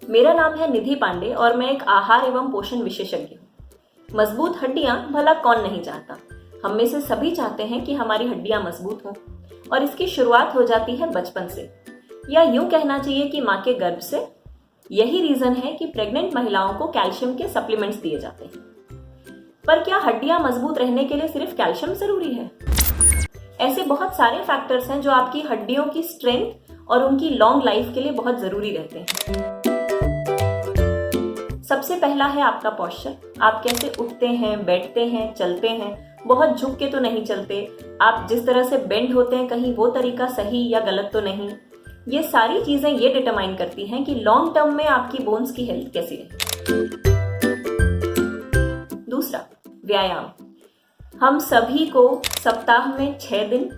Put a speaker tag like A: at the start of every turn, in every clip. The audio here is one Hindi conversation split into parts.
A: मेरा नाम है निधि पांडे और मैं एक आहार एवं पोषण विशेषज्ञ हूँ। मजबूत हड्डियां भला कौन नहीं चाहता। हम में से सभी चाहते हैं कि हमारी हड्डियां मजबूत हों और इसकी शुरुआत हो जाती है बचपन से, या यूं कहना चाहिए कि माँ के गर्भ से। यही रीजन है कि प्रेग्नेंट महिलाओं को कैल्शियम के सप्लीमेंट्स दिए जाते हैं। पर क्या हड्डियां मजबूत रहने के लिए सिर्फ कैल्शियम जरूरी है? ऐसे बहुत सारे फैक्टर्स हैं जो आपकी हड्डियों की स्ट्रेंथ और उनकी लॉन्ग लाइफ के लिए बहुत जरूरी रहते हैं। सबसे पहला है आपका पोस्चर। आप कैसे उठते हैं, बैठते हैं, चलते हैं। बहुत झुक के तो नहीं चलते। आप जिस तरह से बेंड होते हैं, कहीं वो तरीका सही या गलत तो नहीं। ये सारी चीजें ये डिटरमाइन करती हैं कि लॉन्ग टर्म में आपकी बोन्स की हेल्थ कैसी है। दूसरा, व्यायाम। हम सभी को सप्ताह में 6 दिन,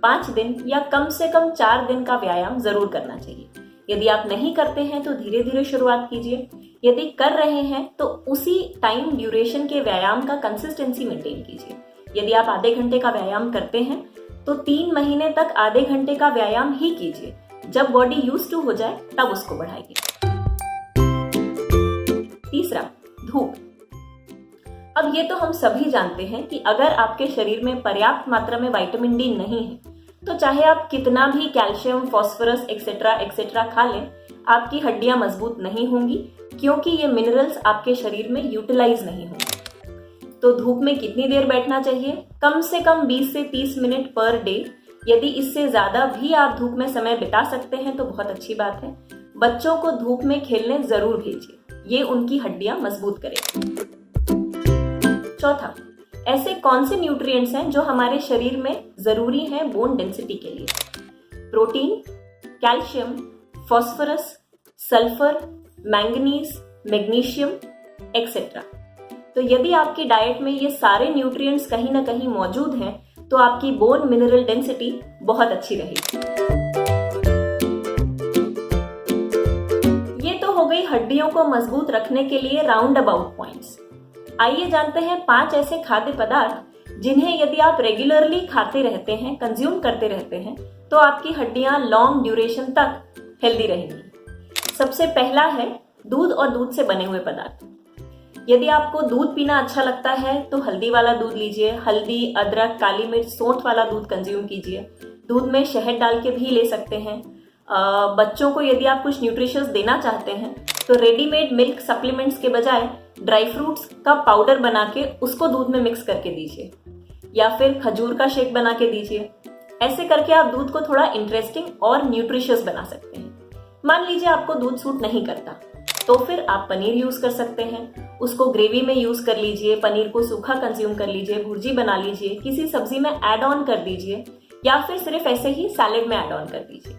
A: 5 दिन या कम से कम 4 दिन का व्यायाम जरूर करना चाहिए। यदि आप नहीं करते हैं तो धीरे धीरे शुरुआत कीजिए। यदि कर रहे हैं तो उसी टाइम ड्यूरेशन के व्यायाम का कंसिस्टेंसी मेंटेन कीजिए। यदि आप आधे घंटे का व्यायाम करते हैं तो 3 महीने तक आधे घंटे का व्यायाम ही कीजिए। जब बॉडी यूज्ड टू हो जाए तब उसको बढ़ाइए। तीसरा, धूप। अब ये तो हम सभी जानते हैं कि अगर आपके शरीर में पर्याप्त मात्रा में विटामिन डी नहीं है तो चाहे आप कितना भी कैल्शियम, फास्फोरस एक्सेट्रा खा लें, आपकी हड्डियां मजबूत नहीं होंगी, क्योंकि ये मिनरल्स आपके शरीर में यूटिलाइज नहीं होंगे। तो धूप में कितनी देर बैठना चाहिए? कम से कम 20 से 30 मिनट पर डे। यदि इससे ज्यादा भी आप धूप में समय बिता सकते हैं तो बहुत अच्छी बात है। बच्चों को धूप में खेलने जरूर भेजिए, ये उनकी हड्डियां मजबूत करेगा। चौथा, ऐसे कौन से न्यूट्रिएंट्स हैं जो हमारे शरीर में जरूरी हैं बोन डेंसिटी के लिए? Protein, calcium, phosphorus, sulphur, manganese, magnesium etcetera. तो यदि आपकी डाइट में ये सारे न्यूट्रिएंट्स कहीं ना कहीं मौजूद हैं तो आपकी बोन मिनरल डेंसिटी बहुत अच्छी रहेगी। ये तो हो गई हड्डियों को मजबूत रखने के लिए राउंड अबाउट पॉइंट्स। आइए जानते हैं 5 ऐसे खाद्य पदार्थ जिन्हें यदि आप रेगुलरली खाते रहते हैं, कंज्यूम करते रहते हैं, तो आपकी हड्डियां लॉन्ग ड्यूरेशन तक हेल्दी रहेंगी। सबसे पहला है दूध और दूध से बने हुए पदार्थ। यदि आपको दूध पीना अच्छा लगता है तो हल्दी वाला दूध लीजिए। हल्दी, अदरक, काली मिर्च, सौंठ वाला दूध कंज्यूम कीजिए। दूध में शहद डाल के भी ले सकते हैं। बच्चों को यदि आप कुछ न्यूट्रिशियस देना चाहते हैं तो रेडीमेड मिल्क सप्लीमेंट्स के बजाय ड्राई फ्रूट्स का पाउडर बना के उसको दूध में मिक्स करके दीजिए, या फिर खजूर का शेक बना के दीजिए। ऐसे करके आप दूध को थोड़ा इंटरेस्टिंग और न्यूट्रिशियस बना सकते हैं। मान लीजिए आपको दूध सूट नहीं करता तो फिर आप पनीर यूज कर सकते हैं। उसको ग्रेवी में यूज कर लीजिए, पनीर को सूखा कंज्यूम कर लीजिए, भुर्जी बना लीजिए, किसी सब्जी में ऐड ऑन कर दीजिए, या फिर सिर्फ ऐसे ही सैलेड में ऐड ऑन कर दीजिए।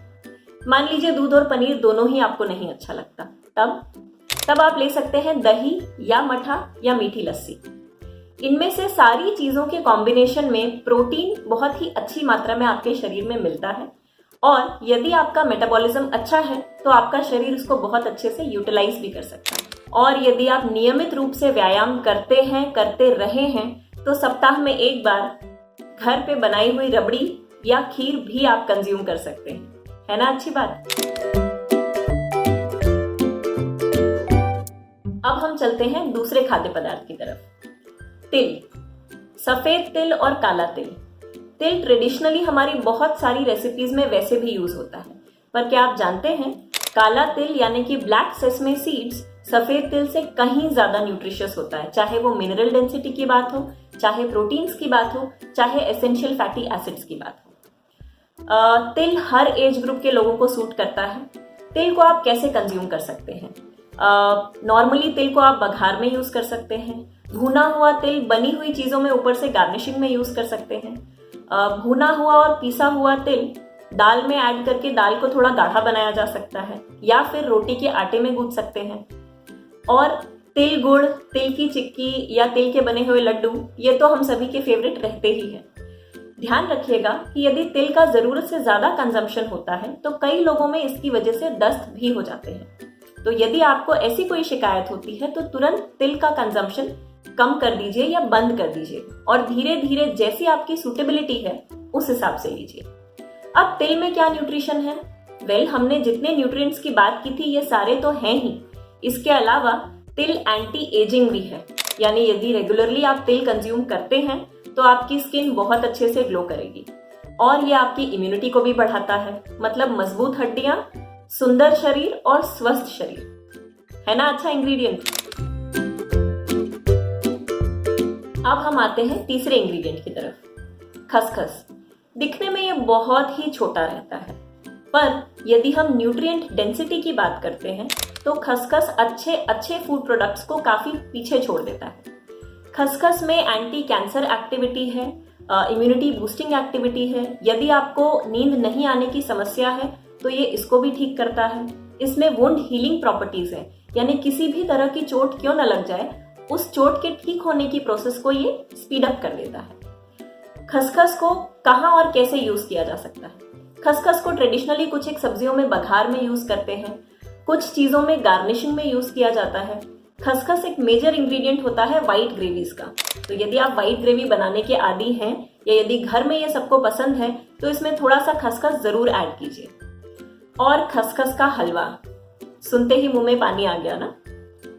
A: मान लीजिए दूध और पनीर दोनों ही आपको नहीं अच्छा लगता, तब आप ले सकते हैं दही या मठा या मीठी लस्सी। इनमें से सारी चीजों के कॉम्बिनेशन में प्रोटीन बहुत ही अच्छी मात्रा में आपके शरीर में मिलता है, और यदि आपका मेटाबॉलिज्म अच्छा है तो आपका शरीर उसको बहुत अच्छे से यूटिलाइज भी कर सकता है। और यदि आप नियमित रूप से व्यायाम करते रहे हैं तो सप्ताह में एक बार घर पे बनाई हुई रबड़ी या खीर भी आप कंज्यूम कर सकते हैं। है ना अच्छी बात? अब हम चलते हैं दूसरे खाद्य पदार्थ की तरफ। तिल, सफेद तिल और काला तिल। तिल ट्रेडिशनली हमारी बहुत सारी रेसिपीज में वैसे भी यूज होता है, पर क्या आप जानते हैं काला तिल यानी कि ब्लैक सेसमे सीड्स सफेद तिल से कहीं ज्यादा न्यूट्रिशियस होता है। चाहे वो मिनरल डेंसिटी की बात हो, चाहे प्रोटीन्स की बात हो, चाहे एसेंशियल फैटी एसिड्स की बात हो। तिल हर एज ग्रुप के लोगों को सूट करता है। तिल को आप कैसे कंज्यूम कर सकते हैं? नॉर्मली तिल को आप बघार में यूज कर सकते हैं। भुना हुआ तिल बनी हुई चीजों में ऊपर से गार्निशिंग में यूज कर सकते हैं। भुना हुआ और पीसा हुआ तिल दाल में ऐड करके दाल को थोड़ा गाढ़ा बनाया जा सकता है, या फिर रोटी के आटे में गूंथ सकते हैं। और तिल गुड़, तिल की चिक्की या तिल के बने हुए लड्डू, ये तो हम सभी के फेवरेट रहते ही हैं। ध्यान रखिएगा कि यदि तिल का जरूरत से ज्यादा कंजम्पशन होता है तो कई लोगों में इसकी वजह से दस्त भी हो जाते हैं। तो यदि आपको ऐसी कोई शिकायत होती है तो तुरंत तिल का कंजम्पशन कम कर दीजिए या बंद कर दीजिए, और धीरे धीरे जैसी आपकी सूटेबिलिटी है उस हिसाब से लीजिए। अब तिल में क्या न्यूट्रिशन है? हमने जितने न्यूट्रिएंट्स की बात की थी ये सारे तो हैं ही, इसके अलावा तिल एंटी एजिंग भी है, यानी यदि रेगुलरली आप तिल कंज्यूम करते हैं तो आपकी स्किन बहुत अच्छे से ग्लो करेगी। और ये आपकी इम्यूनिटी को भी बढ़ाता है, मतलब मजबूत हड्डियां, सुंदर शरीर और स्वस्थ शरीर, है ना अच्छा इंग्रेडिएंट। अब हम आते हैं तीसरे इंग्रेडिएंट की तरफ, खसखस। दिखने में ये बहुत ही छोटा रहता है, पर यदि हम न्यूट्रिएंट डेंसिटी की बात करते हैं तो खसखस अच्छे फूड प्रोडक्ट्स को काफी पीछे छोड़ देता है। खसखस में एंटी कैंसर एक्टिविटी है, इम्यूनिटी बूस्टिंग एक्टिविटी है। यदि आपको नींद नहीं आने की समस्या है तो ये इसको भी ठीक करता है। इसमें वुंड हीलिंग प्रॉपर्टीज है, यानी किसी भी तरह की चोट क्यों न लग जाए, उस चोट के ठीक होने की प्रोसेस को ये स्पीड अप कर देता है। खसखस को कहाँ और कैसे यूज किया जा सकता है? खसखस को ट्रेडिशनली कुछ एक सब्जियों में बघार में यूज करते हैं, कुछ चीजों में गार्निशिंग में यूज किया जाता है। खसखस एक मेजर इंग्रेडिएंट होता है व्हाइट ग्रेवीज का। तो यदि आप व्हाइट ग्रेवी बनाने के आदी हैं या यदि घर में ये सबको पसंद है तो इसमें थोड़ा सा खसखस जरूर ऐड कीजिए। और खसखस का हलवा, सुनते ही मुंह में पानी आ गया ना।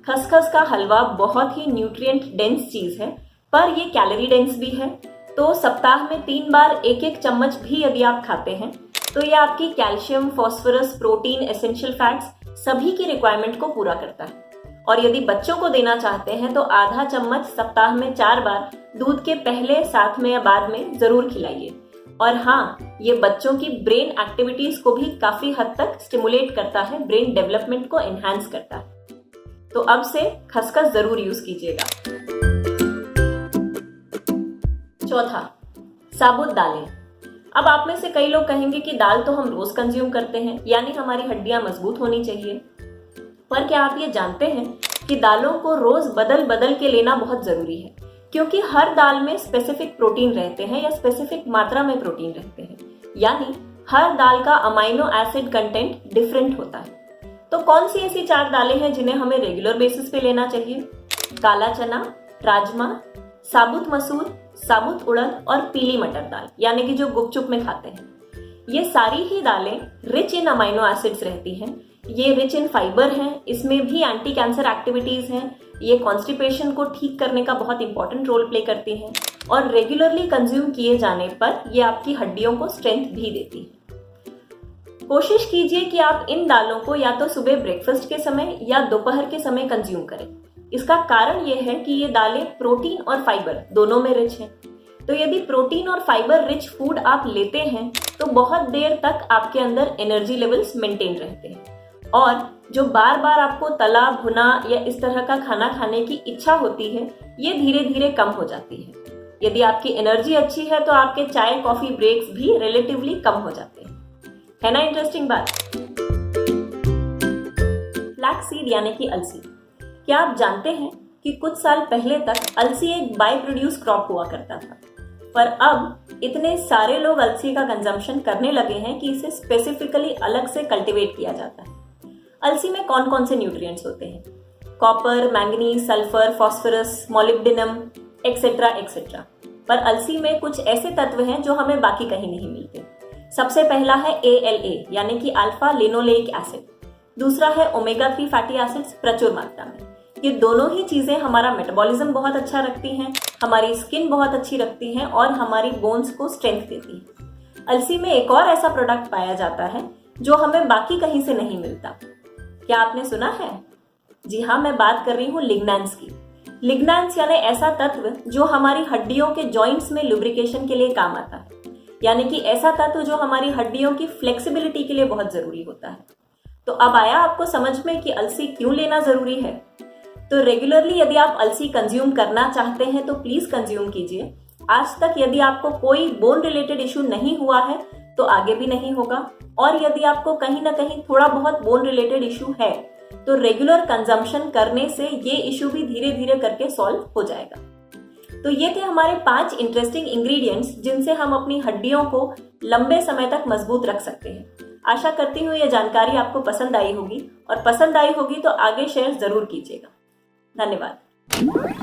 A: खसखस का हलवा बहुत ही न्यूट्रिएंट डेंस चीज है, पर ये कैलोरी डेंस भी है। तो सप्ताह में 3 बार 1-1 चम्मच भी यदि आप खाते हैं तो ये आपकी calcium, phosphorus, protein, essential fats सभी की रिक्वायरमेंट को पूरा करता है। और यदि बच्चों को देना चाहते हैं तो आधा चम्मच सप्ताह में 4 बार दूध के पहले, साथ में या बाद में जरूर खिलाइए। और हाँ, ये बच्चों की ब्रेन एक्टिविटीज को भी काफी हद तक स्टिमुलेट करता है, ब्रेन डेवलपमेंट को एनहांस करता है। तो अब से खसखस जरूर यूज कीजिएगा। चौथा, साबुत दालें। अब आप में से कई लोग कहेंगे कि दाल तो हम रोज कंज्यूम करते हैं, यानी हमारी हड्डियां मजबूत होनी चाहिए। पर क्या आप ये जानते हैं कि दालों को रोज बदल बदल के लेना बहुत जरूरी है, क्योंकि हर दाल में स्पेसिफिक प्रोटीन रहते हैं या स्पेसिफिक मात्रा में प्रोटीन रहते हैं, यानी हर दाल का अमाइनो एसिड कंटेंट डिफरेंट होता है। तो कौन सी ऐसी 4 दालें हैं जिन्हें हमें रेगुलर बेसिस पे लेना चाहिए? काला चना, राजमा, साबुत मसूर, साबुत उड़द और पीली मटर दाल, यानी कि जो गुपचुप में खाते हैं। ये सारी ही दालें रिच इन अमाइनो एसिड्स रहती हैं, ये रिच इन फाइबर हैं, इसमें भी एंटी कैंसर एक्टिविटीज हैं, ये कॉन्स्टिपेशन को ठीक करने का बहुत इंपॉर्टेंट रोल प्ले करती हैं और रेगुलरली कंज्यूम किए जाने पर ये आपकी हड्डियों को स्ट्रेंथ भी देती है। कोशिश कीजिए कि आप इन दालों को या तो सुबह ब्रेकफास्ट के समय या दोपहर के समय कंज्यूम करें। इसका कारण यह है कि ये दालें प्रोटीन और फाइबर दोनों में रिच हैं। तो यदि प्रोटीन और फाइबर रिच फूड आप लेते हैं तो बहुत देर तक आपके अंदर एनर्जी लेवल्स मेंटेन रहते हैं, और जो बार बार आपको तला भुना या इस तरह का खाना खाने की इच्छा होती है, ये धीरे धीरे कम हो जाती है। यदि आपकी एनर्जी अच्छी है तो आपके चाय कॉफी ब्रेक्स भी रिलेटिवली कम हो जाते हैं, है ना इंटरेस्टिंग बात। फ्लैक्स सीड यानी कि अलसी। क्या आप जानते हैं कि कुछ साल पहले तक अलसी एक बाय प्रोड्यूस क्रॉप हुआ करता था, पर अब इतने सारे लोग अलसी का कंजम्पशन करने लगे हैं कि इसे स्पेसिफिकली अलग से कल्टीवेट किया जाता है। अलसी में कौन कौन से न्यूट्रिएंट्स होते हैं? Copper, manganese, sulphur, phosphorus, molybdenum etcetera etcetera. पर अलसी में कुछ ऐसे तत्व हैं जो हमें बाकी कहीं नहीं मिलते। सबसे पहला है ALA यानी कि अल्फा लिनोलेइक एसिड। दूसरा है ओमेगा 3 फैटी एसिड्स प्रचुर मात्रा में। ये दोनों ही चीजें हमारा मेटाबॉलिज्म बहुत अच्छा रखती हैं, हमारी स्किन बहुत अच्छी रखती हैं और हमारी बोन्स को स्ट्रेंथ देती है। अलसी में एक और ऐसा प्रोडक्ट पाया जाता है जो हमें बाकी कहीं से नहीं मिलता। क्या आपने सुना है? जी हाँ, मैं बात कर रही हूँ लिग्नैंस की। लिग्नैंस यानी ऐसा तत्व जो हमारी हड्डियों के जॉइंट्स में लुब्रिकेशन के लिए काम आता है, यानी कि ऐसा तत्व जो हमारी हड्डियों की फ्लेक्सिबिलिटी के लिए बहुत जरूरी होता है। तो अब आया आपको समझ में कि अलसी क्यों लेना जरूरी है। तो रेगुलरली यदि आप अलसी कंज्यूम करना चाहते हैं तो प्लीज कंज्यूम कीजिए। आज तक यदि आपको कोई बोन रिलेटेड इशू नहीं हुआ है तो आगे भी नहीं होगा, और यदि आपको कहीं ना कहीं थोड़ा बहुत बोन रिलेटेड इशू है तो रेगुलर कंजम्पशन करने से ये इशू भी धीरे धीरे करके सॉल्व हो जाएगा। तो ये थे हमारे 5 इंटरेस्टिंग इंग्रेडिएंट्स जिनसे हम अपनी हड्डियों को लंबे समय तक मजबूत रख सकते हैं। आशा करती हूँ ये जानकारी आपको पसंद आई होगी, और पसंद आई होगी तो आगे शेयर जरूर कीजिएगा। धन्यवाद।